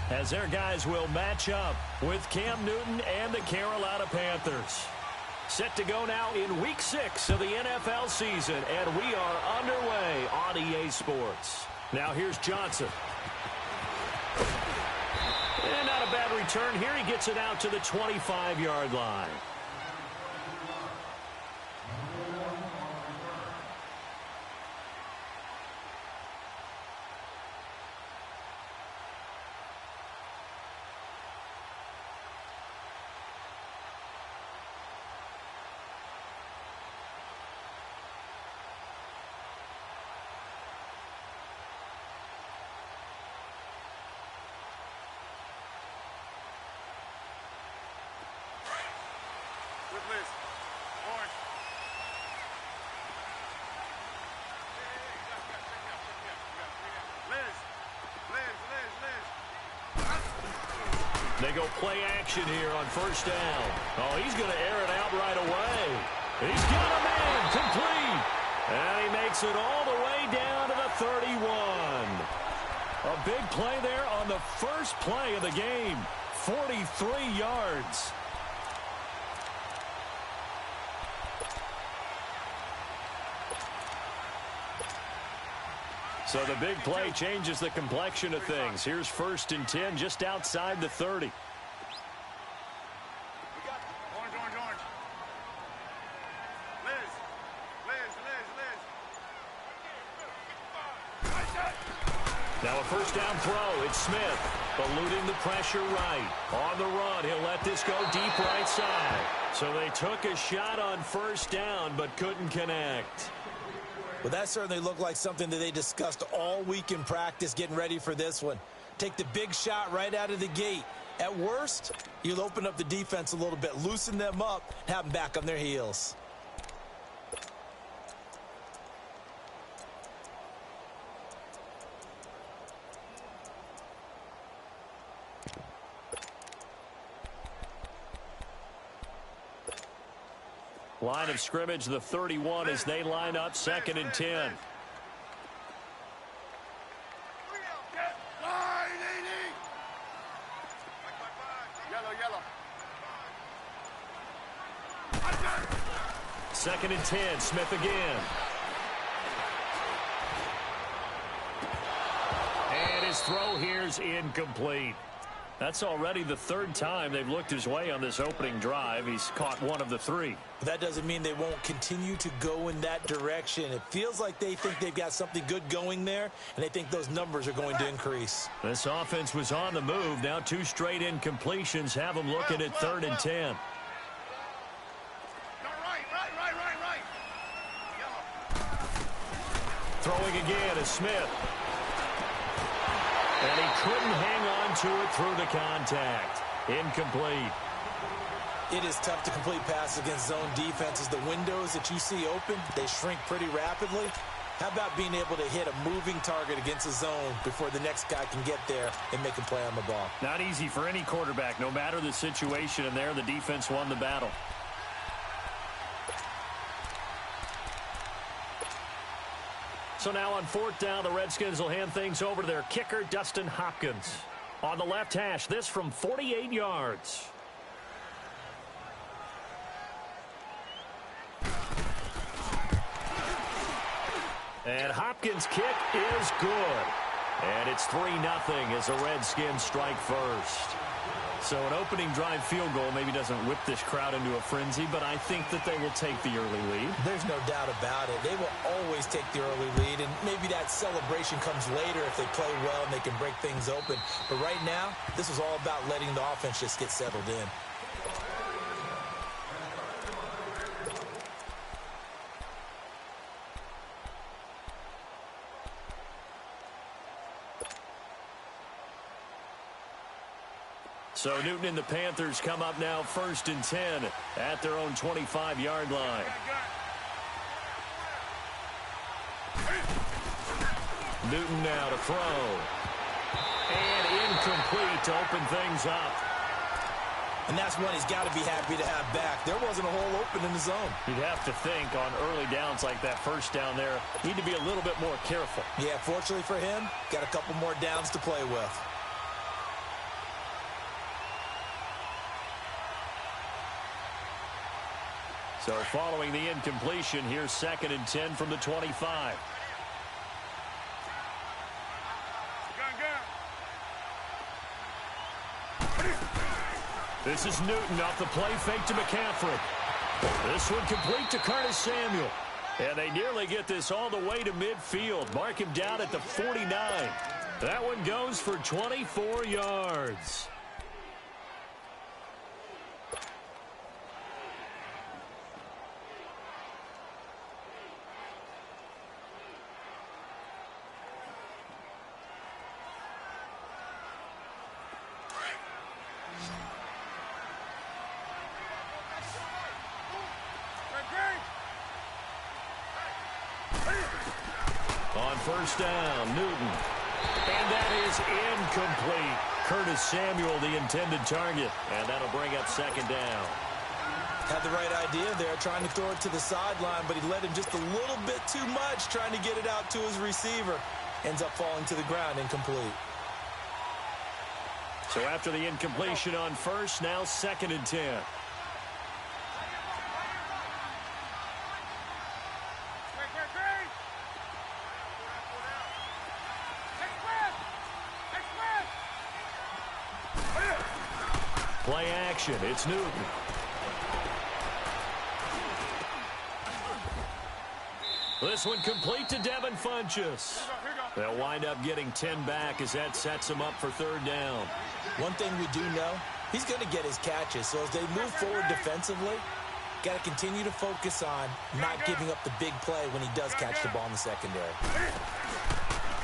as their guys will match up with Cam Newton and the Carolina Panthers. Set to go now in Week 6 of the NFL season, and we are underway on EA Sports. Now here's Johnson. And not a bad return here. He gets it out to the 25-yard line. They go play action here on first down. Oh, he's going to air it out right away. He's got a man complete. And he makes it all the way down to the 31. A big play there on the first play of the game. 43 yards. So the big play changes the complexion of things. Here's 1st and 10 just outside the 30. Now a first down throw. It's Smith eluding the pressure right. On the run, he'll let this go deep right side. So they took a shot on first down but couldn't connect. Well, that certainly looked like something that they discussed all week in practice getting ready for this one. Take the big shot right out of the gate. At worst, you'll open up the defense a little bit, loosen them up, have them back on their heels. Line of scrimmage, the 31 as they line up 2nd and 10. Second and 10, Smith again. And his throw here's incomplete. That's already the 3rd time they've looked his way on this opening drive. He's caught one of the 3. But that doesn't mean they won't continue to go in that direction. It feels like they think they've got something good going there, and they think those numbers are going to increase. This offense was on the move. Now 2 straight incompletions have them looking at 3rd and 10. Throwing again is Smith. And he couldn't hang on to it through the contact. Incomplete. It is tough to complete passes against zone defenses. The windows that you see open, they shrink pretty rapidly. How about being able to hit a moving target against a zone before the next guy can get there and make a play on the ball? Not easy for any quarterback, no matter the situation. And there, the defense won the battle. So now on 4th down, the Redskins will hand things over to their kicker, Dustin Hopkins. On the left hash, this from 48 yards. And Hopkins' kick is good. And it's 3-0 as the Redskins strike first. So an opening drive field goal maybe doesn't whip this crowd into a frenzy, but I think that they will take the early lead. There's no doubt about it. They will always take the early lead, and maybe that celebration comes later if they play well and they can break things open. But right now, this is all about letting the offense just get settled in. So Newton and the Panthers come up now 1st and 10 at their own 25-yard line. Newton now to throw. And incomplete to open things up. And that's one he's got to be happy to have back. There wasn't a hole open in the zone. You'd have to think on early downs like that first down there, need to be a little bit more careful. Yeah, fortunately for him, got a couple more downs to play with. So following the incompletion, here's 2nd and 10 from the 25. This is Newton off the play fake to McCaffrey. This one complete to Curtis Samuel. And they nearly get this all the way to midfield. Mark him down at the 49. That one goes for 24 yards. On first down, Newton. And that is incomplete. Curtis Samuel, the intended target. And that'll bring up 2nd down. Had the right idea there, trying to throw it to the sideline, but he led him just a little bit too much, trying to get it out to his receiver. Ends up falling to the ground, incomplete. So after the incompletion on first, now 2nd and 10. Play action. It's Newton. This one complete to Devin Funchess. They'll wind up getting 10 back as that sets him up for 3rd down. One thing we do know, he's going to get his catches. So as they move forward defensively, got to continue to focus on not giving up the big play when he does catch the ball in the secondary.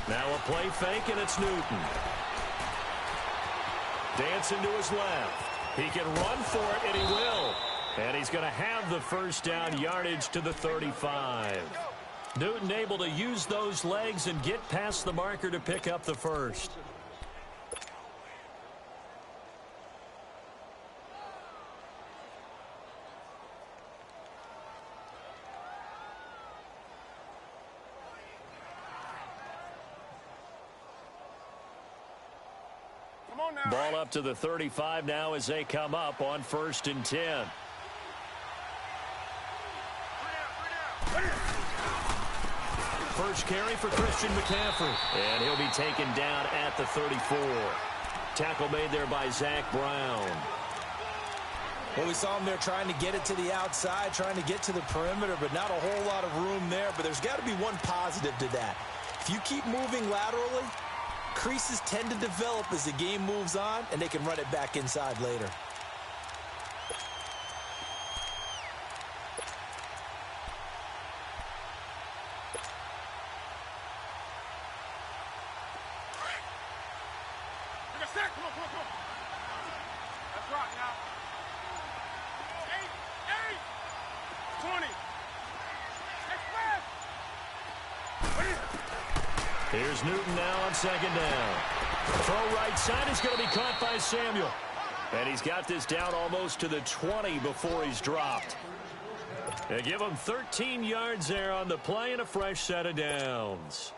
Now a play fake, and it's Newton. Dancing to his left. He can run for it, and he will. And he's going to have the first down yardage to the 35. Newton able to use those legs and get past the marker to pick up the first. Ball up to the 35 now as they come up on 1st and 10. First carry for Christian McCaffrey. And he'll be taken down at the 34. Tackle made there by Zach Brown. Well, we saw him there trying to get it to the outside, trying to get to the perimeter, but not a whole lot of room there. But there's got to be one positive to that. If you keep moving laterally, creases tend to develop as the game moves on, and they can run it back inside later. Here's Newton now on 2nd down. Throw right side is going to be caught by Samuel. And he's got this down almost to the 20 before he's dropped. They give him 13 yards there on the play and a fresh set of downs.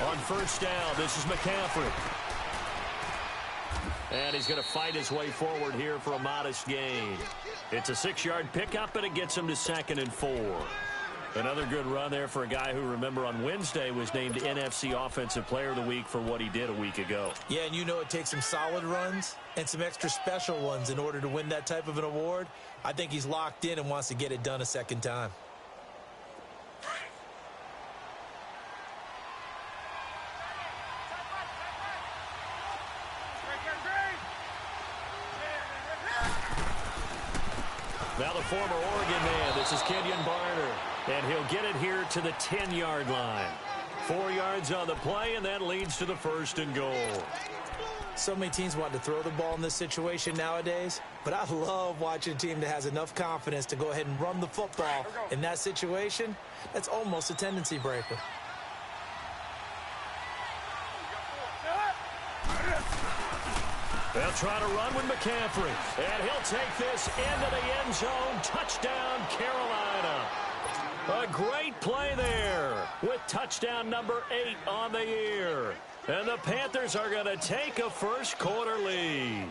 On first down, this is McCaffrey. And he's going to fight his way forward here for a modest gain. It's a 6-yard pickup, and it gets him to 2nd and 4. Another good run there for a guy who, remember, on Wednesday was named NFC Offensive Player of the Week for what he did a week ago. Yeah, and you know it takes some solid runs and some extra special ones in order to win that type of an award. I think he's locked in and wants to get it done a second time. Now the former Oregon man, this is Kenyon Barner, and he'll get it here to the 10-yard line. 4 yards on the play, and that leads to the 1st and goal. So many teams want to throw the ball in this situation nowadays, but I love watching a team that has enough confidence to go ahead and run the football in that situation. That's almost a tendency breaker. They'll try to run with McCaffrey. And he'll take this into the end zone. Touchdown, Carolina. A great play there with touchdown number 8 on the year. And the Panthers are going to take a first quarter lead.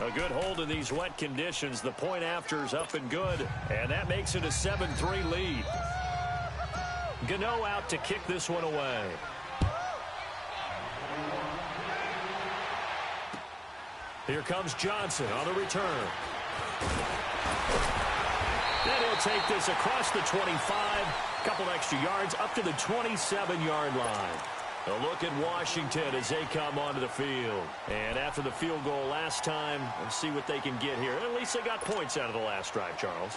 A good hold in these wet conditions. The point after is up and good. And that makes it a 7-3 lead. Gano out to kick this one away. Here comes Johnson on the return. And he'll take this across the 25. A couple extra yards up to the 27-yard line. A look at Washington as they come onto the field. And after the field goal last time, let's see what they can get here. At least they got points out of the last drive, Charles.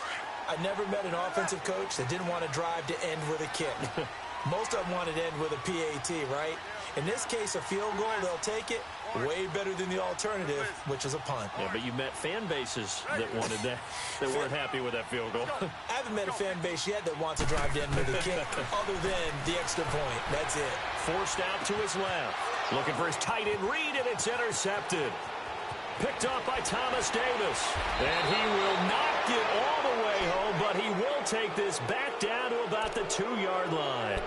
I never met an offensive coach that didn't want to drive to end with a kick. Most of them wanted to end with a PAT, right? In this case, a field goal, they'll take it. Way better than the alternative, which is a punt. Yeah, but you met fan bases that wanted that, that weren't happy with that field goal. I haven't met a fan base yet that wants to drive to end with a kick, other than the extra point. That's it. Forced out to his left. Looking for his tight end read, and it's intercepted. Picked up by Thomas Davis. And he will not get all the way home, but he will take this back down to about the 2-yard line.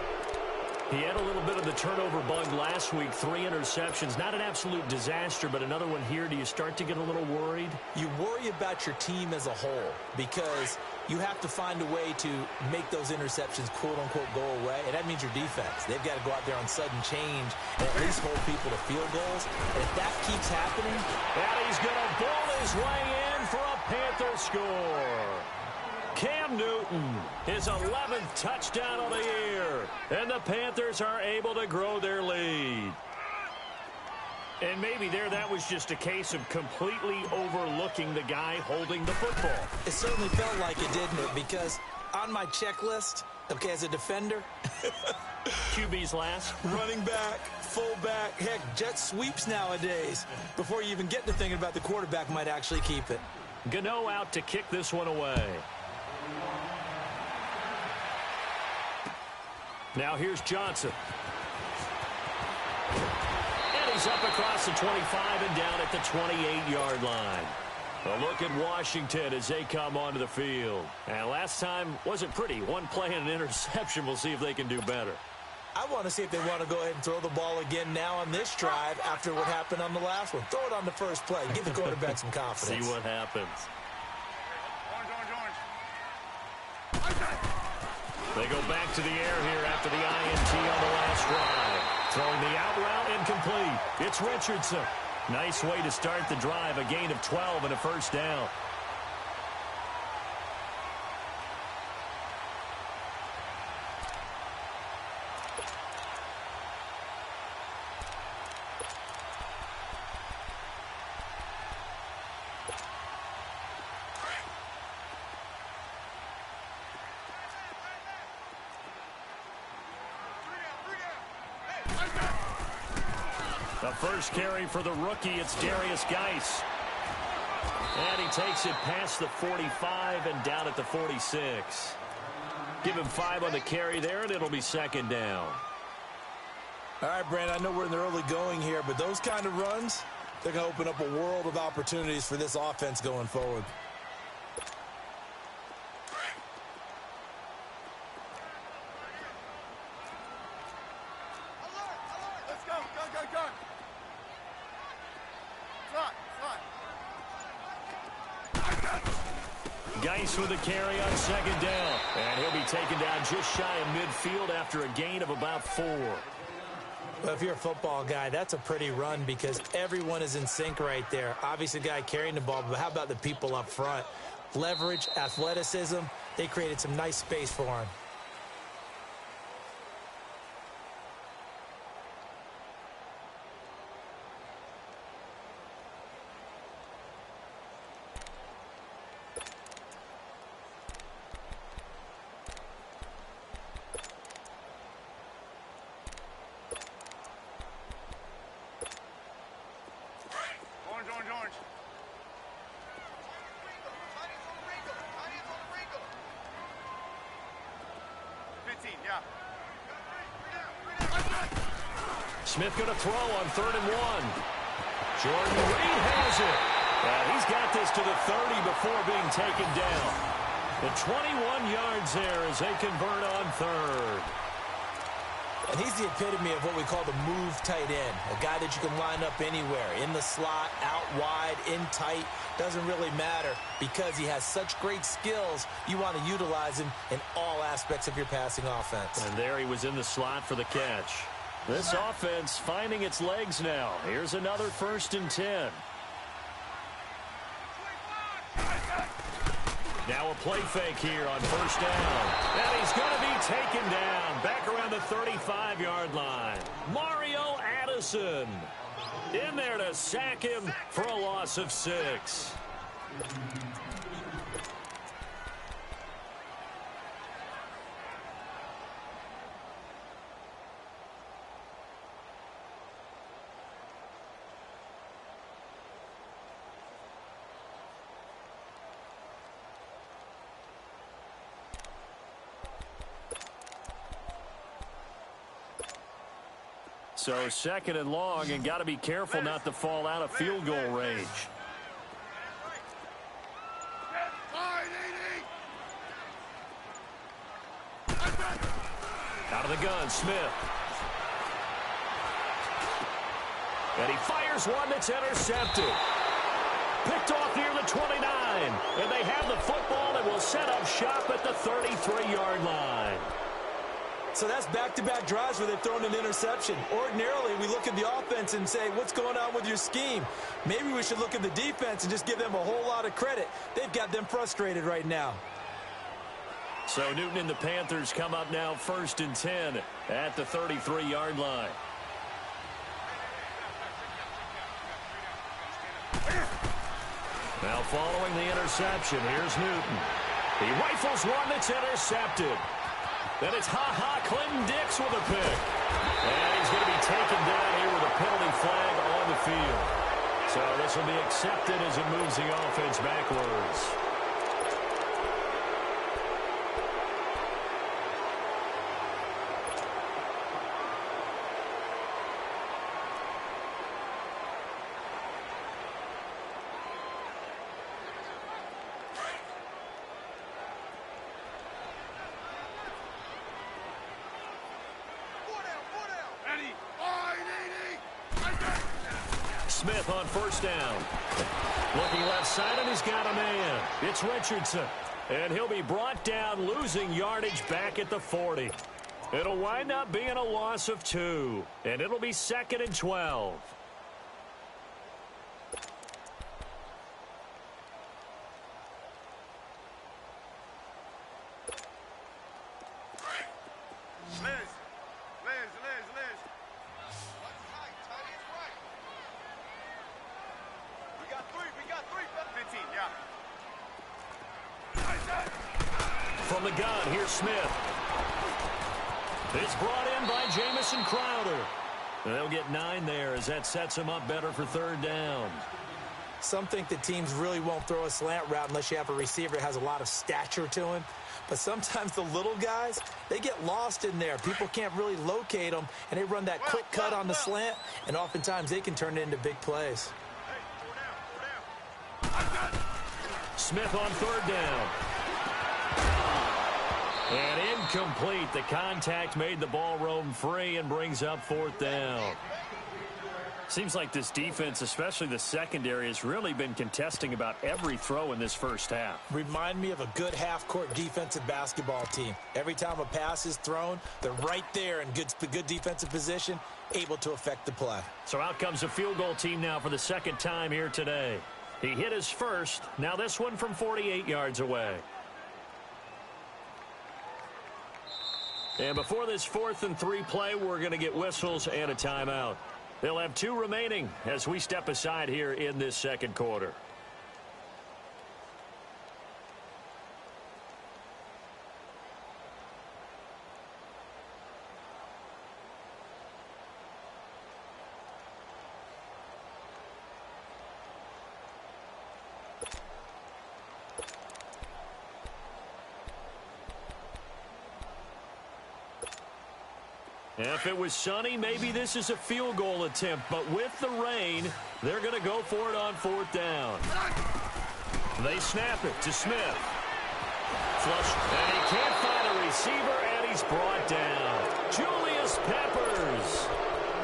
He had a little bit of the turnover bug last week, 3 interceptions. Not an absolute disaster, but another one here. Do you start to get a little worried? You worry about your team as a whole because you have to find a way to make those interceptions, quote-unquote, go away, and that means your defense. They've got to go out there on sudden change and at least hold people to field goals. And if that keeps happening... And he's going to ball his way in for a Panther score. Cam Newton, his 11th touchdown of the year. And the Panthers are able to grow their lead. And maybe there that was just a case of completely overlooking the guy holding the football. It certainly felt like it, didn't it? Because on my checklist, okay, as a defender... QB's last. Running back, fullback, heck, jet sweeps nowadays. Before you even get to thinking about the quarterback might actually keep it. Gano out to kick this one away. Now here's Johnson. And he's up across the 25 and down at the 28-yard line. A look at Washington as they come onto the field. And last time wasn't pretty. One play and an interception. We'll see if they can do better. I want to see if they want to go ahead and throw the ball again now on this drive after what happened on the last one. Throw it on the first play. Give the quarterback some confidence. See what happens. They go back to the air here after the INT on the last drive. Throwing the out route incomplete. It's Richardson. Nice way to start the drive. A gain of 12 and a first down. The first carry for the rookie, it's Darius Geis. And he takes it past the 45 and down at the 46. Give him 5 on the carry there, and it'll be second down. All right, Brandon, I know we're in the early going here, but those kind of runs, they're going to open up a world of opportunities for this offense going forward. Geis with a carry on second down. And he'll be taken down just shy of midfield after a gain of about 4. Well, if you're a football guy, that's a pretty run because everyone is in sync right there. Obviously, the guy carrying the ball, but how about the people up front? Leverage, athleticism, they created some nice space for him. Orange. 15, yeah. Smith going to throw on 3rd and 1. Jordan Reed has it. He's got this to the 30 before being taken down. The 21 yards there as they convert on 3rd. And he's the epitome of what we call the move tight end. A guy that you can line up anywhere. In the slot, out wide, in tight. Doesn't really matter because he has such great skills. You want to utilize him in all aspects of your passing offense. And there he was in the slot for the catch. This offense finding its legs now. Here's another 1st and 10. Now a play fake here on 1st down. And he's going to be taken down back around the 35-yard line. Mario Addison in there to sack him for a loss of 6. So 2nd and long, and got to be careful not to fall out of field goal range. Out of the gun, Smith. And he fires one that's intercepted. Picked off near the 29. And they have the football and will set up shop at the 33-yard line. So that's back-to-back drives where they've thrown an interception. Ordinarily, we look at the offense and say, what's going on with your scheme? Maybe we should look at the defense and just give them a whole lot of credit. They've got them frustrated right now. So Newton and the Panthers come up now 1st and 10 at the 33-yard line. Now following the interception, here's Newton. He rifles one that's intercepted. Then it's Clinton Dix with a pick. And he's going to be taken down here with a penalty flag on the field. So this will be accepted as it moves the offense backwards. Smith on 1st down. Looking left side, and he's got a man. It's Richardson. And he'll be brought down, losing yardage back at the 40. It'll wind up being a loss of 2. And it'll be 2nd and 12. From the gun, here's Smith. It's brought in by Jamison Crowder. And they'll get 9 there as that sets them up better for 3rd down. Some think that teams really won't throw a slant route unless you have a receiver that has a lot of stature to him. But sometimes the little guys, they get lost in there. People can't really locate them, and they run that quick cut on the slant, and oftentimes they can turn it into big plays. Smith on 3rd down. And incomplete. The contact made the ball roam free and brings up 4th down. Seems like this defense, especially the secondary, has really been contesting about every throw in this first half. Remind me of a good half-court defensive basketball team. Every time a pass is thrown, they're right there in good defensive position, able to affect the play. So out comes a field goal team now for the 2nd time here today. He hit his first. Now this one from 48 yards away. And before this 4th and 3 play, we're going to get whistles and a timeout. They'll have 2 remaining as we step aside here in this 2nd quarter. If it was sunny, maybe this is a field goal attempt. But with the rain, they're going to go for it on 4th down. They snap it to Smith. Flush, and he can't find a receiver, and he's brought down. Julius Peppers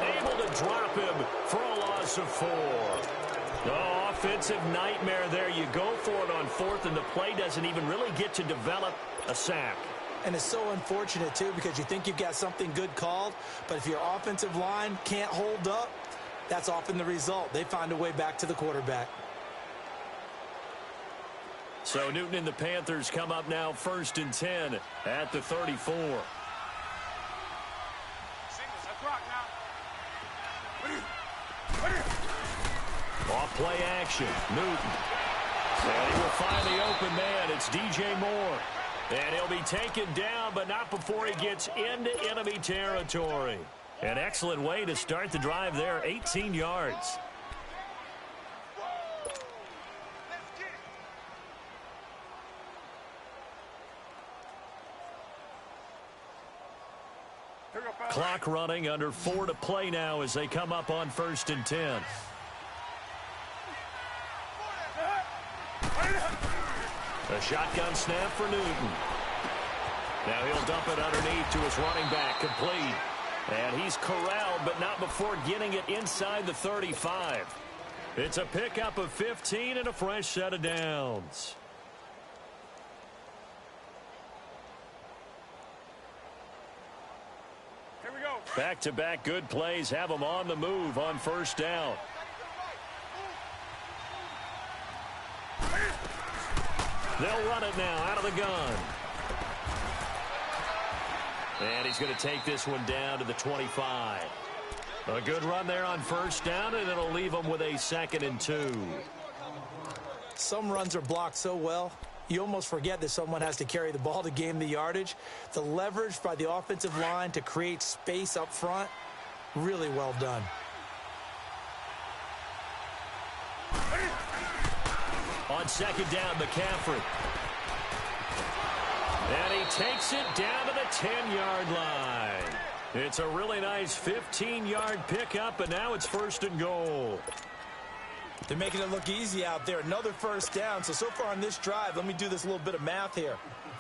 able to drop him for a loss of 4. Oh, offensive nightmare there. You go for it on 4th, and the play doesn't even really get to develop a sack. And it's so unfortunate, too, because you think you've got something good called, but if your offensive line can't hold up, that's often the result. They find a way back to the quarterback. So Newton and the Panthers come up now 1st and 10 at the 34. Singles, let's rock now. Off play action, Newton. And he will find the open man. It's DJ Moore. And he'll be taken down, but not before he gets into enemy territory. An excellent way to start the drive there, 18 yards. Clock running, under 4 to play now as they come up on 1st and 10. A shotgun snap for Newton. Now he'll dump it underneath to his running back, complete. And he's corralled, but not before getting it inside the 35. It's a pickup of 15 and a fresh set of downs. Here we go. Back-to-back good plays have them on the move on 1st down. They'll run it now out of the gun. And he's going to take this one down to the 25. A good run there on 1st down, and it'll leave them with a 2nd and 2. Some runs are blocked so well, you almost forget that someone has to carry the ball to gain the yardage. The leverage by the offensive line to create space up front, really well done. On 2nd down, McCaffrey. And he takes it down to the 10-yard line. It's a really nice 15-yard pickup, and now it's 1st and goal. They're making it look easy out there. Another 1st down. So far on this drive, let me do this little bit of math here.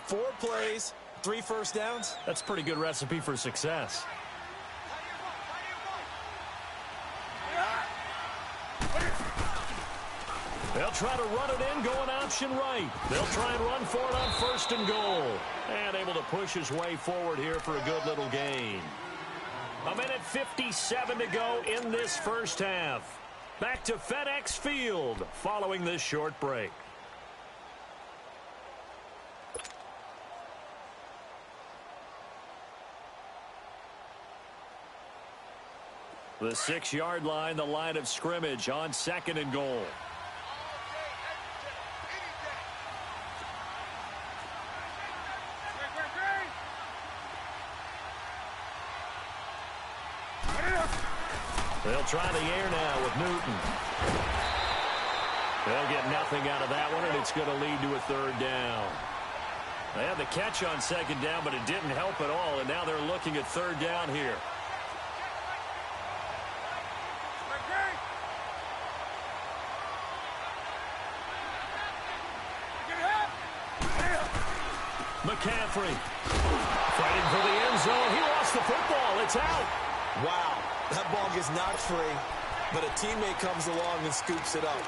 4 plays, 3 first downs. That's a pretty good recipe for success. They'll try to run it in, going option right. They'll try and run for it on 1st and goal. And able to push his way forward here for a good little gain. 1:57 to go in this 1st half. Back to FedEx Field following this short break. The 6-yard line, the line of scrimmage on 2nd and goal. They'll try the air now with Newton. They'll get nothing out of that one, and it's going to lead to a 3rd down. They had the catch on 2nd down, but it didn't help at all, and now they're looking at 3rd down here. McCaffrey fighting for the end zone. He lost the football. It's out. Wow, that ball gets knocked free, but a teammate comes along and scoops it up.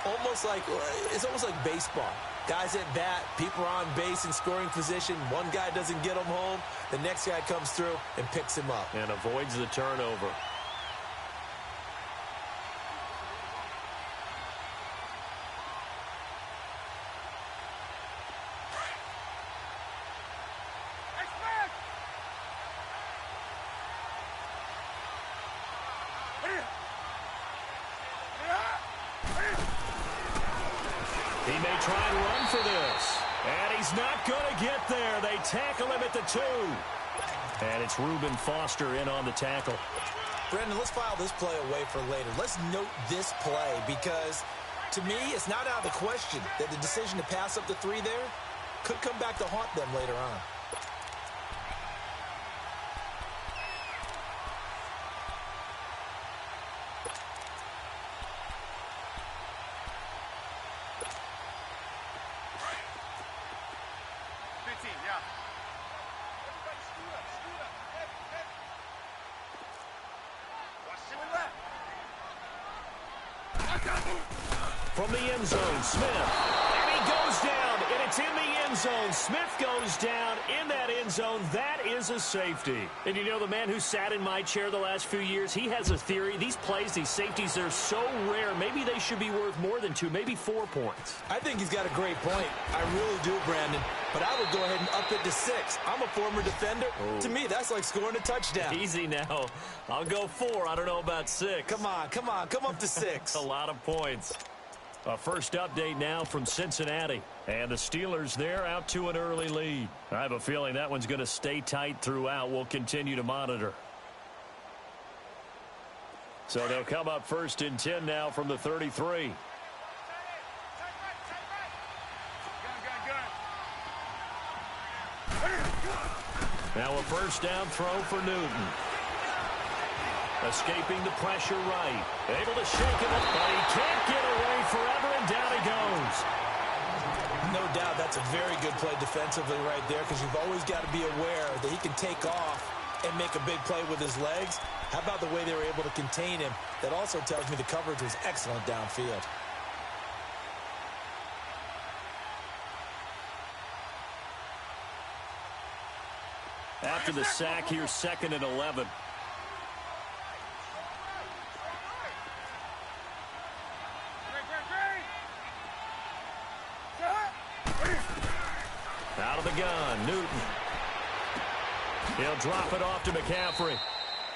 It's almost like baseball. Guys at bat, people are on base in scoring position. One guy doesn't get him home. The next guy comes through and picks him up. And avoids the turnover. He may try and run for this. And he's not going to get there. They tackle him at the 2. And it's Reuben Foster in on the tackle. Brendan, let's file this play away for later. Let's note this play because, to me, it's not out of the question that the decision to pass up the 3 there could come back to haunt them later on. From the end zone, Smith. And he goes down, and it's in the end zone. Smith goes down in that end zone. That is a safety. And you know, the man who sat in my chair the last few years, he has a theory. These plays, these safeties, they're so rare. Maybe they should be worth more than 2, maybe 4 points. I think he's got a great point. I really do, Brandon. But I would go ahead and up it to 6. I'm a former defender. Oh. To me, that's like scoring a touchdown. Easy now. I'll go 4. I don't know about 6. Come on. Come up to 6. A lot of points. A first update now from Cincinnati. And the Steelers, they're out to an early lead. I have a feeling that one's going to stay tight throughout. We'll continue to monitor. So they'll come up first and 10 now from the 33. Now a first down throw for Newton. Escaping the pressure right. Able to shake it up, but he can't get away forever, and down he goes. No doubt that's a very good play defensively right there, because you've always got to be aware that he can take off and make a big play with his legs. How about the way they were able to contain him? That also tells me the coverage was excellent downfield. After the sack, here's 2nd and 11. Out of the gun, Newton. He'll drop it off to McCaffrey.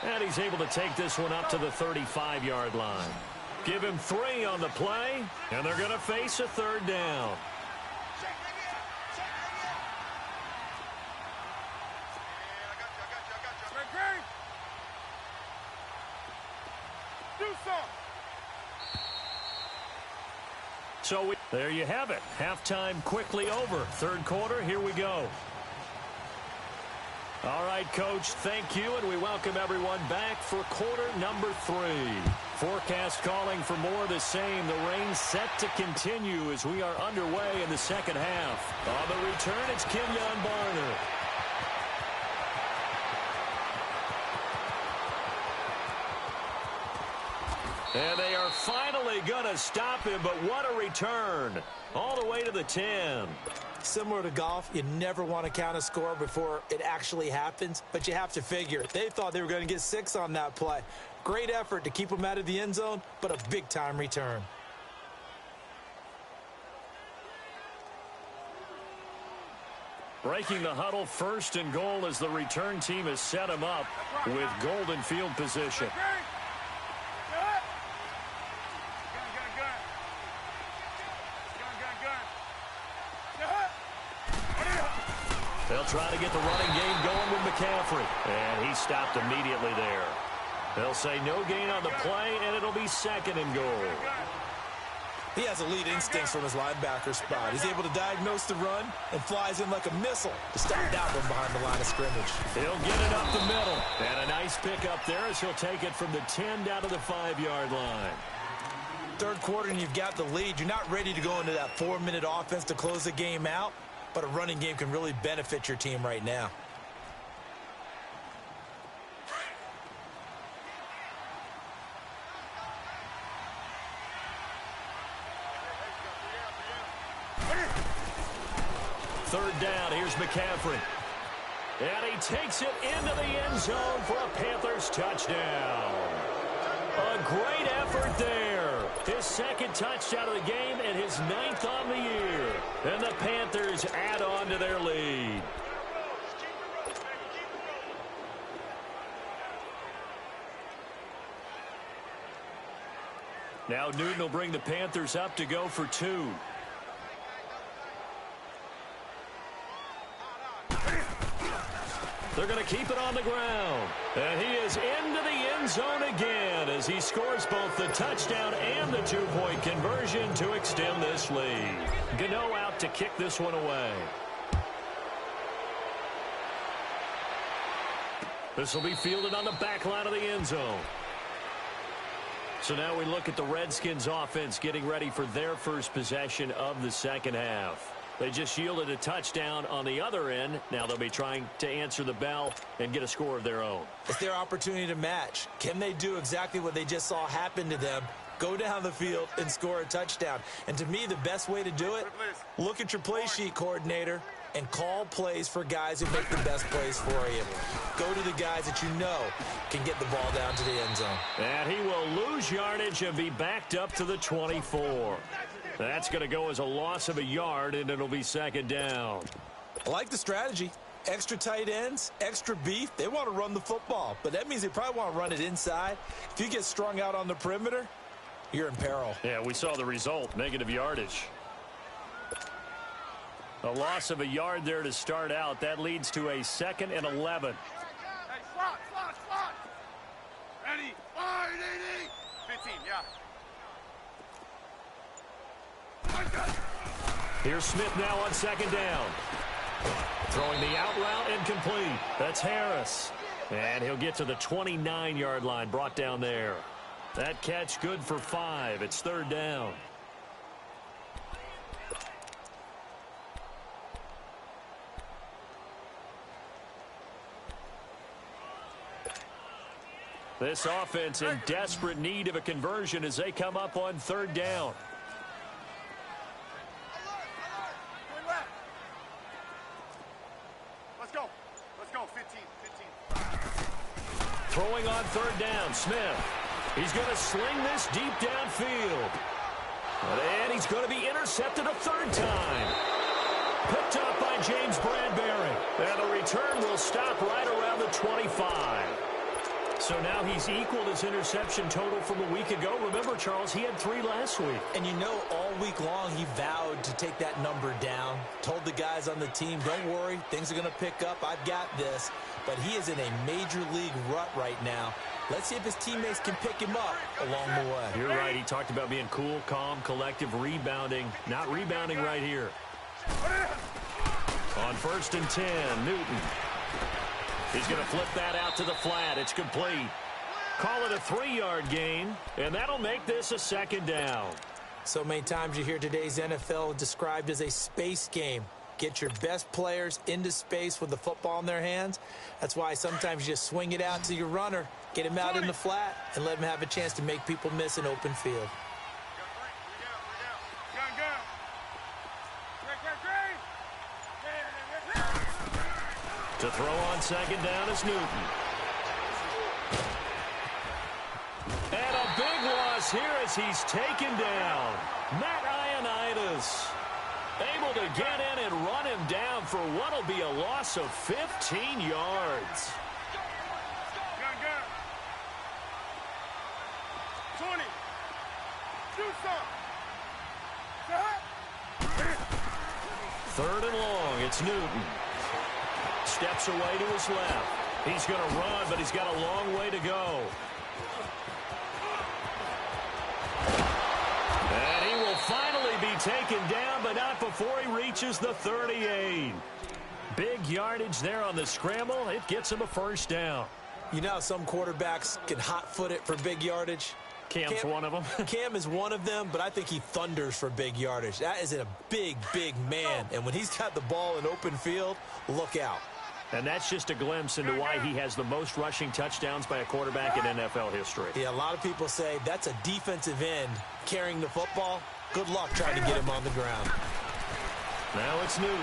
And he's able to take this one up to the 35-yard line. Give him 3 on the play, and they're going to face a 3rd down. So there you have it. Halftime quickly over. 3rd quarter, here we go. All right, Coach, thank you, and we welcome everyone back for quarter number 3. Forecast calling for more of the same. The rain set to continue as we are underway in the second half. On the return, it's Kenyon Barner. And they are finally going to stop him, but what a return. All the way to the 10. Similar to golf, you never want to count a score before it actually happens, but you have to figure. They thought they were going to get 6 on that play. Great effort to keep them out of the end zone, but a big-time return. Breaking the huddle, 1st and goal as the return team has set him up with golden field position. They'll try to get the running game going with McCaffrey. And he stopped immediately there. They'll say no gain on the play, and it'll be 2nd and goal. He has elite instincts from his linebacker spot. He's able to diagnose the run and flies in like a missile to stop that one behind the line of scrimmage. He'll get it up the middle. And a nice pick up there as he'll take it from the 10 down to the 5-yard line. 3rd quarter, and you've got the lead. You're not ready to go into that 4-minute offense to close the game out. But a running game can really benefit your team right now. Third down, here's McCaffrey. And he takes it into the end zone for a Panthers touchdown. A great effort there. His 2nd touchdown of the game and his 9th on the year. And the Panthers add on to their lead. Now Newton will bring the Panthers up to go for 2. They're going to keep it on the ground. And he is into the end zone again as he scores both the touchdown and the 2-point conversion to extend this lead. Gano out to kick this one away. This will be fielded on the back line of the end zone. So now we look at the Redskins offense getting ready for their first possession of the second half. They just yielded a touchdown on the other end. Now they'll be trying to answer the bell and get a score of their own. It's their opportunity to match. Can they do exactly what they just saw happen to them go down the field and score a touchdown. And to me, the best way to do it, look at your play sheet, coordinator, and call plays for guys who make the best plays for you. Go to the guys that you know can get the ball down to the end zone. And he will lose yardage and be backed up to the 24. That's going to go as a loss of a yard, and it'll be second down. I like the strategy. Extra tight ends, extra beef. They want to run the football, but that means they probably want to run it inside. If you get strung out on the perimeter, you're in peril. Yeah, we saw the result, negative yardage. A loss of a yard there to start out. That leads to a 2nd and 11. Hey, slot. Ready, fire, 15, yeah. Here's Smith now on second down. Throwing the out route incomplete. That's Harris. And he'll get to the 29-yard line, brought down there. That catch good for 5. It's third down. This offense in desperate need of a conversion as they come up on third down. Let's go, 15. Throwing on third down, Smith. He's going to sling this deep downfield. And he's going to be intercepted a third time. Picked up by James Bradbury. And the return will stop right around the 25. So now he's equaled his interception total from a week ago. Remember, Charles, he had 3 last week. And you know, all week long, he vowed to take that number down. Told the guys on the team, don't worry, things are going to pick up. I've got this. But he is in a major league rut right now. Let's see if his teammates can pick him up along the way. You're right. He talked about being cool, calm, collective, rebounding. Not rebounding right here. On 1st and 10, Newton. He's going to flip that out to the flat. It's complete. Call it a 3-yard gain, and that'll make this a second down. So many times you hear today's NFL described as a space game. Get your best players into space with the football in their hands. That's why sometimes you just swing it out to your runner, get him out in the flat, and let him have a chance to make people miss an open field. To throw on second down is Newton. And a big loss here as he's taken down. Matt Ioannidis able to get in and run him down for what will be a loss of 15 yards. 20. Shoot some. 3rd and long. It's Newton. Steps away to his left. He's going to run, but he's got a long way to go. And he will finally be taken down, but not before he reaches the 38. Big yardage there on the scramble. It gets him a first down. You know how some quarterbacks can hot-foot it for big yardage? Cam's one of them. Cam is one of them, but I think he thunders for big yardage. That is a big, big man. And when he's got the ball in open field, look out. And that's just a glimpse into why he has the most rushing touchdowns by a quarterback in NFL history. Yeah, a lot of people say that's a defensive end carrying the football. Good luck trying to get him on the ground. Now it's Newton.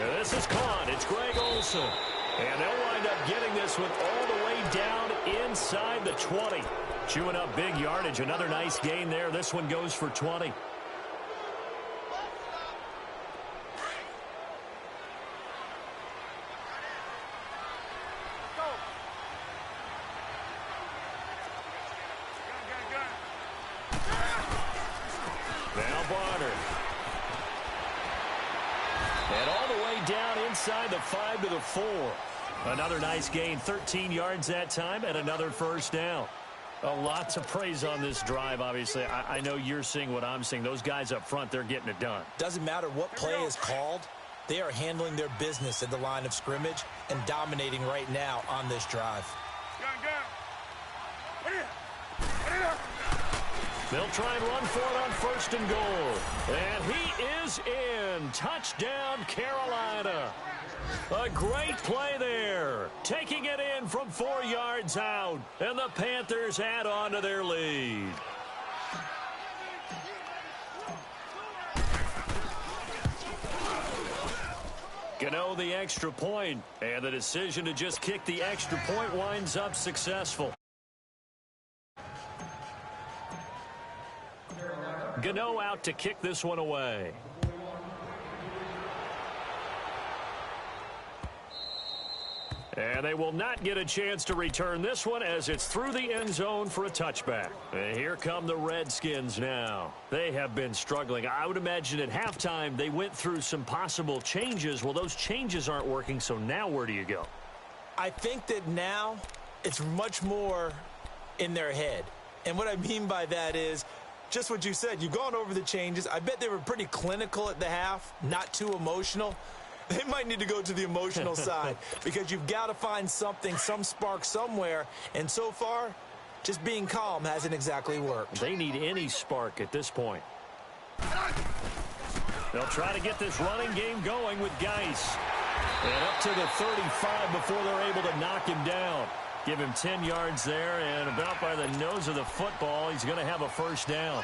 And this is caught. It's Greg Olsen. And they'll wind up getting this one all the way down inside the 20. Chewing up big yardage. Another nice gain there. This one goes for 20. Inside the 5 to the 4. Another nice gain, 13 yards that time, and another first down. A lot to praise on this drive, obviously. I know you're seeing what I'm seeing. Those guys up front, they're getting it done. Doesn't matter what play is called. They are handling their business at the line of scrimmage and dominating right now on this drive. They'll try and run for it on 1st and goal. And he is in. Touchdown, Carolina. A great play there. Taking it in from 4 yards out. And the Panthers add on to their lead. Gano the extra point, and the decision to just kick the extra point winds up successful. Gano out to kick this one away. And they will not get a chance to return this one as it's through the end zone for a touchback. And here come the Redskins now. They have been struggling. I would imagine at halftime they went through some possible changes. Well, those changes aren't working, so now where do you go? I think that now it's much more in their head. And what I mean by that is just what you said. You've gone over the changes. I bet they were pretty clinical at the half, not too emotional. They might need to go to the emotional side because you've got to find something, some spark somewhere. And so far, just being calm hasn't exactly worked. They need any spark at this point. They'll try to get this running game going with Geis. And up to the 35 before they're able to knock him down. Give him 10 yards there, and about by the nose of the football, he's going to have a 1st down.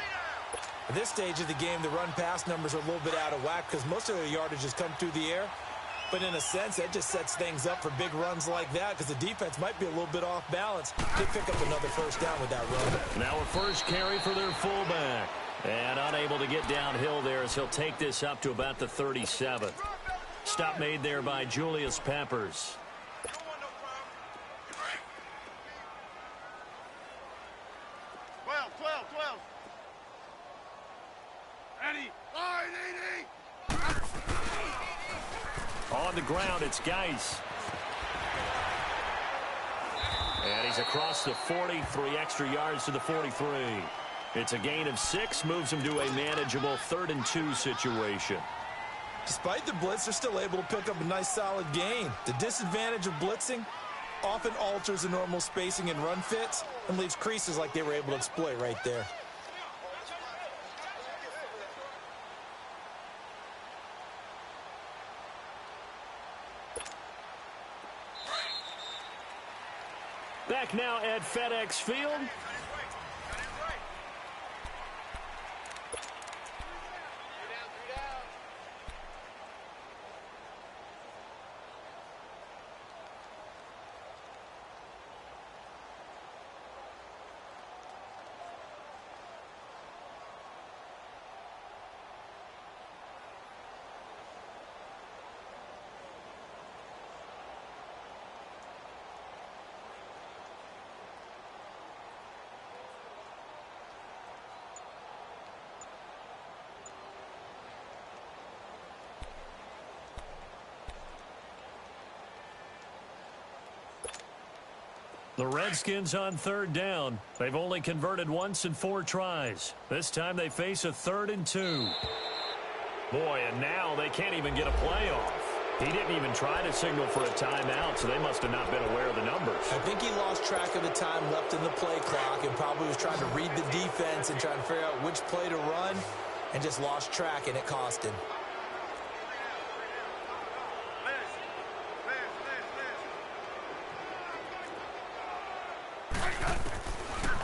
At this stage of the game, the run-pass numbers are a little bit out of whack because most of their yardage has come through the air. But in a sense, that just sets things up for big runs like that because the defense might be a little bit off balance. They pick up another 1st down with that run. Now a 1st carry for their fullback. And unable to get downhill there as he'll take this up to about the 37. Stop made there by Julius Peppers. 12. Ready? Line, 80. On the ground, it's Geis. And he's across the 40, 3 extra yards to the 43. It's a gain of 6, moves him to a manageable 3rd and 2 situation. Despite the blitz, they're still able to pick up a nice solid gain. The disadvantage of blitzing often alters the normal spacing and run fits and leaves creases like they were able to exploit right there. Back now at FedEx Field. The Redskins on 3rd down. They've only converted once in 4 tries. This time they face a 3rd and 2. Boy, and now they can't even get a play off. He didn't even try to signal for a timeout, so they must have not been aware of the numbers. I think he lost track of the time left in the play clock and probably was trying to read the defense and trying to figure out which play to run and just lost track, and it cost him.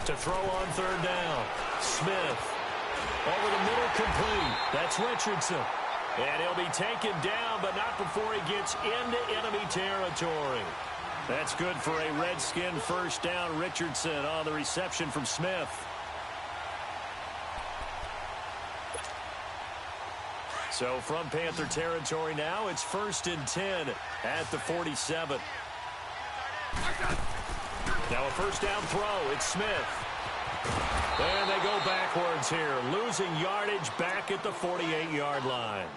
To throw on 3rd down. Smith. Over the middle, complete. That's Richardson. And he'll be taken down, but not before he gets into enemy territory. That's good for a Redskin 1st down. Richardson on the reception from Smith. So from Panther territory now, it's 1st and 10 at the 47. Now a 1st down throw. It's Smith. And they go backwards here, losing yardage back at the 48-yard line.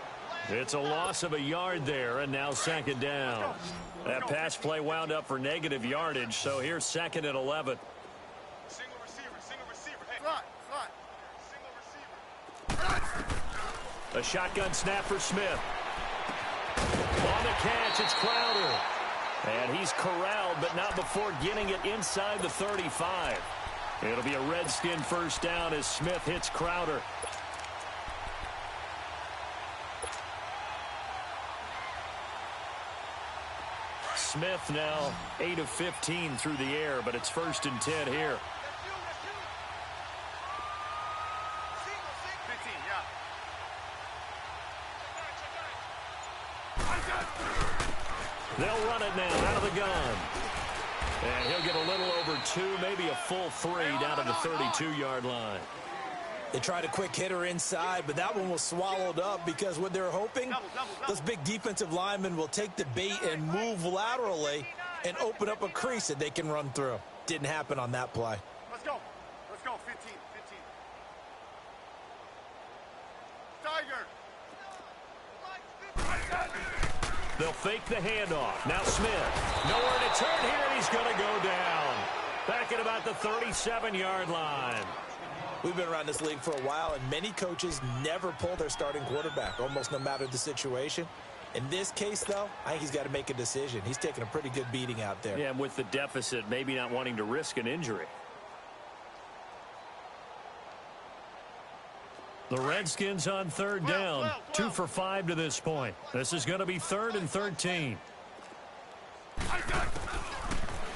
It's a loss of a yard there, and now 2nd down. That pass play wound up for negative yardage, so here's 2nd and 11. Single receiver. Hey, slot. Single receiver. A shotgun snap for Smith. On the catch, it's Crowder. And he's corralled, but not before getting it inside the 35. It'll be a Redskin first down as Smith hits Crowder. Smith now 8 of 15 through the air, but it's 1st and 10 here. They'll run it now out of the gun. And he'll get a little over 2, maybe a full 3 down to the 32-yard line. They tried a quick hitter inside, but that one was swallowed up because what they're hoping, those big defensive linemen will take the bait and move laterally and open up a crease that they can run through. Didn't happen on that play. Let's go. Let's go. 15. Tiger. They'll fake the handoff. Now Smith. Nowhere to turn here, and he's going to go down. Back at about the 37-yard line. We've been around this league for a while, and many coaches never pull their starting quarterback, almost no matter the situation. In this case, though, I think he's got to make a decision. He's taking a pretty good beating out there. Yeah, and with the deficit, maybe not wanting to risk an injury. The Redskins on 3rd down. 2 for 5 to this point. This is going to be 3rd and 13.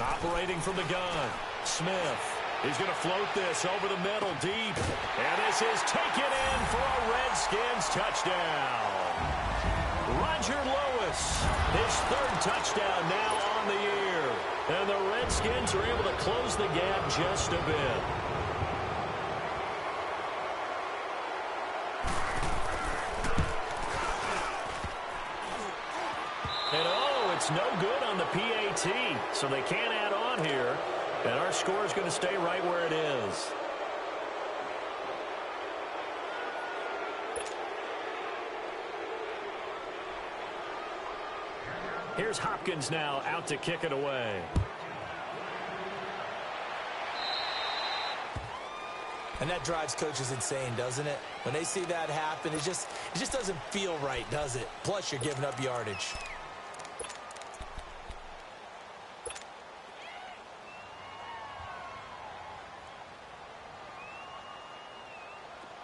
Operating from the gun. Smith. He's going to float this over the middle deep. And this is taken in for a Redskins touchdown. Roger Lewis, his 3rd touchdown now on the year. And the Redskins are able to close the gap just a bit. And oh, it's no good on the PAT, so they can't add on here. And our score is going to stay right where it is. Here's Hopkins now out to kick it away. And that drives coaches insane, doesn't it? When they see that happen, it just doesn't feel right, does it? Plus, you're giving up yardage.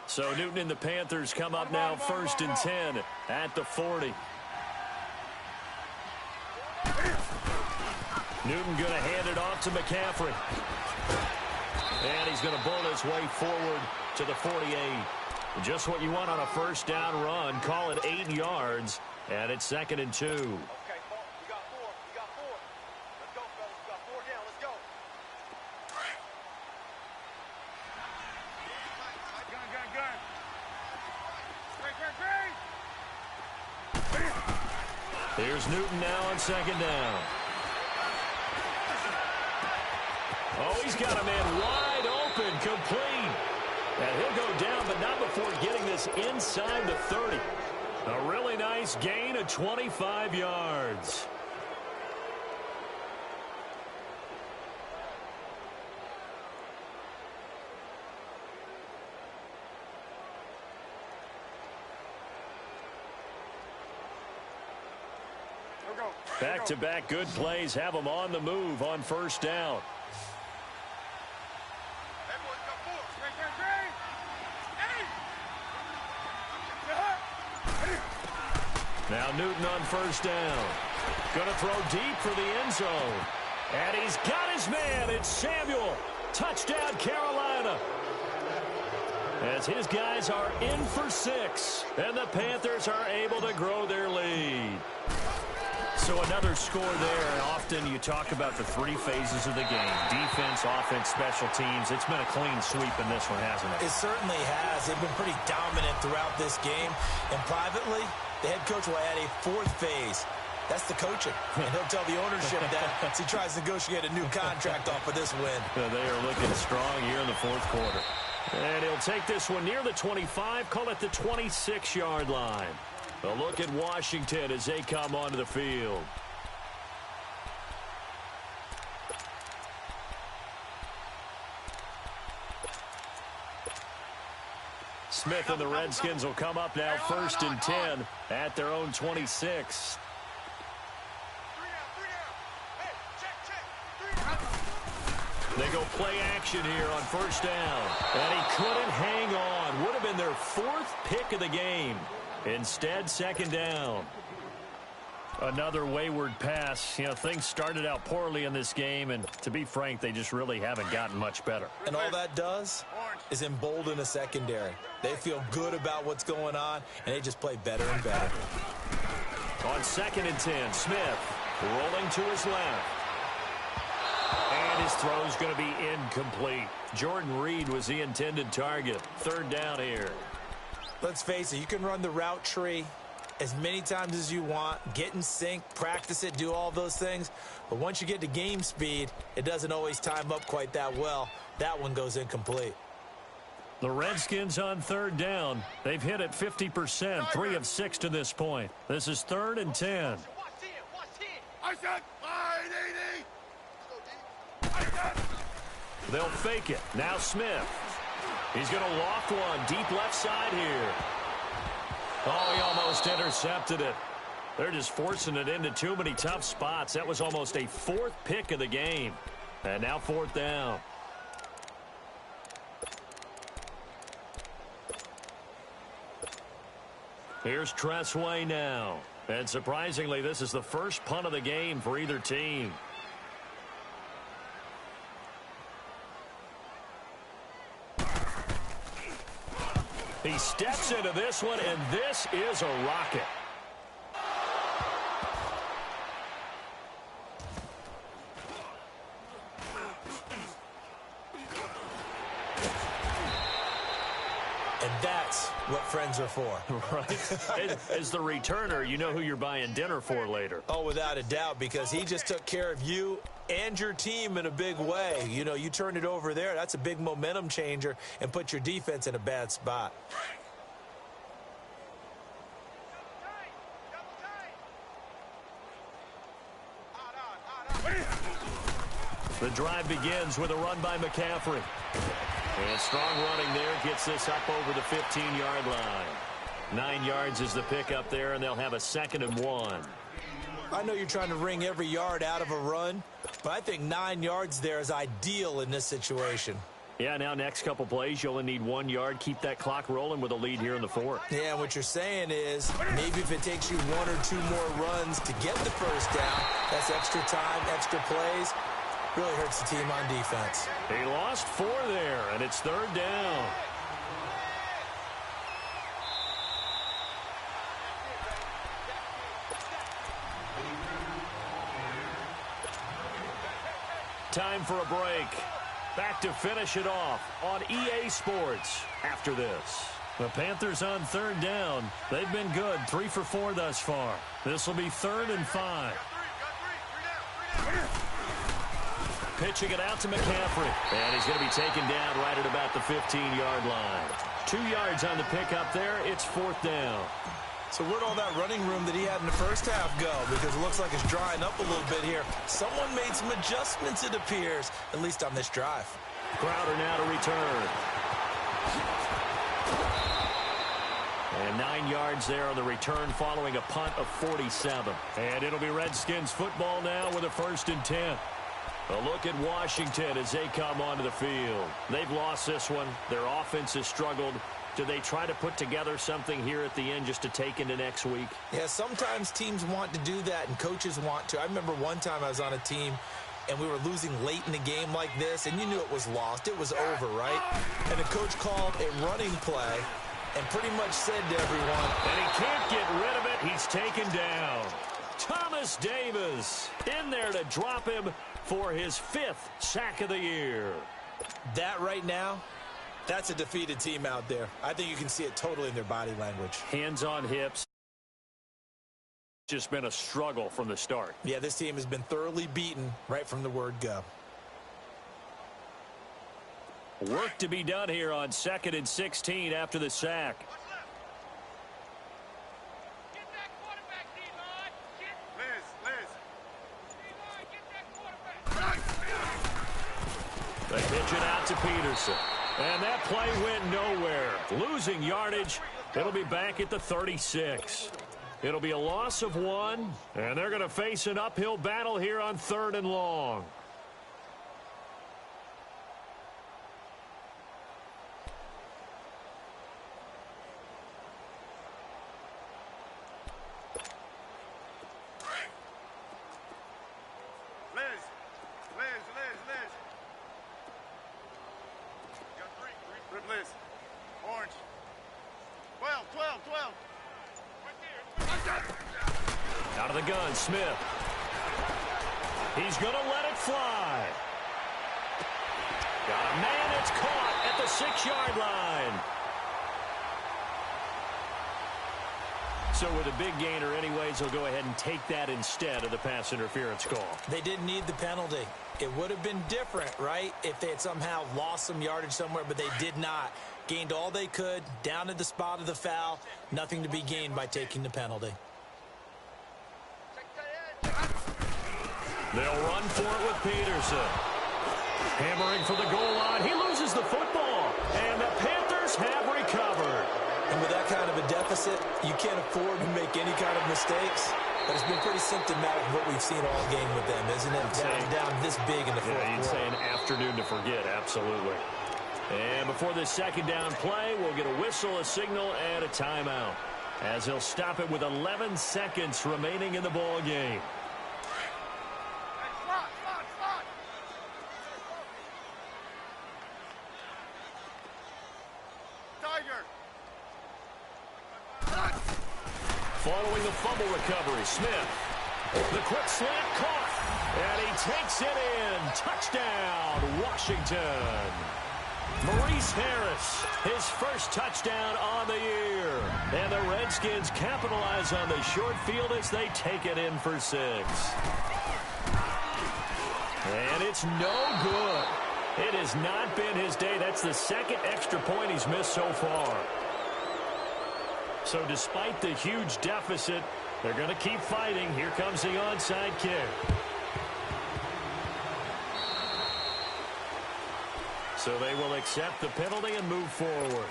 So Newton and the Panthers come up now 1st and 10 at the 40. Newton going to hand it off to McCaffrey. And he's going to bull his way forward to the 48. Just what you want on a first down run. Call it 8 yards, and it's 2nd and 2. Okay, you got 4. You got 4. Let's go, fellas. You got 4 down. Let's go. Gun. Here's Newton now on 2nd down. Oh, he's got a man wide open, complete. And he'll go down, but not before getting this inside the 30. A really nice gain of 25 yards. Back-to-back good plays have them on the move on first down. Now Newton on first down. Going to throw deep for the end zone. And he's got his man. It's Samuel. Touchdown, Carolina. As his guys are in for 6. And the Panthers are able to grow their lead. So another score there. Often you talk about the 3 phases of the game. Defense, offense, special teams. It's been a clean sweep in this one, hasn't it? It certainly has. They've been pretty dominant throughout this game. And privately, the head coach will add a 4th phase. That's the coaching. And he'll tell the ownership that as he tries to negotiate a new contract off of this win. They are looking strong here in the 4th quarter. And he'll take this one near the 25, call it the 26-yard line. A look at Washington as they come onto the field. Smith and the Redskins will come up now 1st and 10 at their own 26. They go play action here on first down. And he couldn't hang on. Would have been their 4th pick of the game. Instead, second down. Another wayward pass. You know, things started out poorly in this game, and to be frank, they just really haven't gotten much better. And all that does is embolden a secondary. They feel good about what's going on, and they just play better and better. On 2nd and 10, Smith rolling to his left. And his throw's going to be incomplete. Jordan Reed was the intended target. 3rd down here. Let's face it, you can run the route tree as many times as you want, get in sync, practice it, do all those things. But once you get to game speed, it doesn't always time up quite that well. That one goes incomplete. The Redskins on 3rd down. They've hit it 50%, 3 of 6 to this point. This is 3rd and 10. I said 580. They'll fake it. Now Smith. He's going to loft one deep left side here. Oh, he almost intercepted it. They're just forcing it into too many tough spots. That was almost a 4th pick of the game. And now 4th down. Here's Tressway now. And surprisingly, this is the first punt of the game for either team. He steps into this one, and this is a rocket. And that's what friends are for. Right? As the returner, you know who you're buying dinner for later. Oh, without a doubt, because he just took care of you and your team in a big way. You know, you turn it over there, that's a big momentum changer and put your defense in a bad spot. The drive begins with a run by McCaffrey. And strong running there gets this up over the 15-yard line. 9 yards is the pickup there, and they'll have a 2nd and 1. I know you're trying to wring every yard out of a run, but I think 9 yards there is ideal in this situation. Yeah, now next couple plays, you only need 1 yard. Keep that clock rolling with a lead here in the 4th. Yeah, what you're saying is maybe if it takes you 1 or 2 more runs to get the first down, that's extra time, extra plays. Really hurts the team on defense. He lost 4 there, and it's 3rd down. Time for a break. Back to finish it off on EA Sports after this. The Panthers on 3rd down. They've been good, 3 for 4 thus far. This will be 3rd and 5. Pitching it out to McCaffrey. And he's going to be taken down right at about the 15-yard line. 2 yards on the pickup there. It's 4th down. So where'd all that running room that he had in the first half go? Because it looks like it's drying up a little bit here. Someone made some adjustments, it appears, at least on this drive. Crowder now to return. And 9 yards there on the return following a punt of 47. And it'll be Redskins football now with a 1st and 10. A look at Washington as they come onto the field. They've lost this one. Their offense has struggled. Do they try to put together something here at the end just to take into next week? Yeah, sometimes teams want to do that and coaches want to. I remember one time I was on a team and we were losing late in the game like this, and you knew it was lost. It was over, right? And the coach called a running play and pretty much said to everyone, and he can't get rid of it. He's taken down. Thomas Davis in there to drop him for his 5th sack of the year. That right now, that's a defeated team out there. I think you can see it totally in their body language. Hands on hips. Just been a struggle from the start. Yeah, this team has been thoroughly beaten right from the word go. Work to be done here on 2nd and 16 after the sack. They pitch it out to Peterson. And that play went nowhere. Losing yardage. It'll be back at the 36. It'll be a loss of 1. And they're going to face an uphill battle here on 3rd and long. Out of the gun, Smith. He's going to let it fly. Got a man, it's caught at the 6-yard line. So with a big gainer anyways, they'll go ahead and take that instead of the pass interference call. They didn't need the penalty. It would have been different, right, if they had somehow lost some yardage somewhere, but they did not. Gained all they could, down at the spot of the foul. Nothing to be gained by taking the penalty. They'll run for it with Peterson. Hammering for the goal line. He loses the football. And the Panthers have recovered. And with that kind of a deficit, you can't afford to make any kind of mistakes. But it's been pretty symptomatic of what we've seen all game with them, isn't it? Down this big in the fourth quarter. You'd say an afternoon to forget, absolutely. And before this second down play, we'll get a whistle, a signal, and a timeout, as he'll stop it with 11 seconds remaining in the ball game. Following the fumble recovery, Smith. The quick slant caught. And he takes it in. Touchdown, Washington. Maurice Harris, his first touchdown on the year. And the Redskins capitalize on the short field as they take it in for 6. And it's no good. It has not been his day. That's the second extra point he's missed so far. So despite the huge deficit, they're going to keep fighting. Here comes the onside kick. So they will accept the penalty and move forward.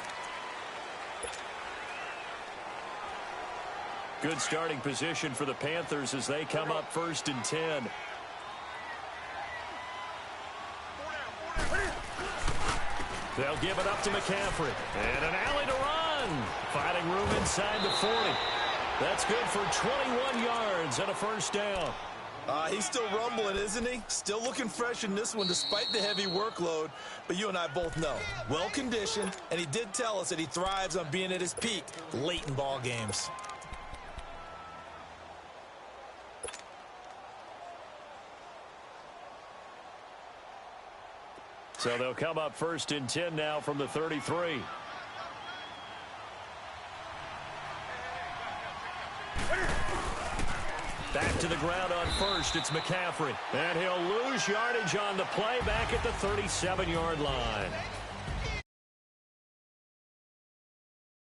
Good starting position for the Panthers as they come up 1st and 10. They'll give it up to McCaffrey. And an alley to run. Finding room inside the 40. That's good for 21 yards and a first down. He's still rumbling, isn't he? Still looking fresh in this one despite the heavy workload. But you and I both know, well-conditioned, and he did tell us that he thrives on being at his peak late in ball games. So they'll come up 1st and 10 now from the 33. Back to the ground on 1st. It's McCaffrey. And he'll lose yardage on the play back at the 37-yard line.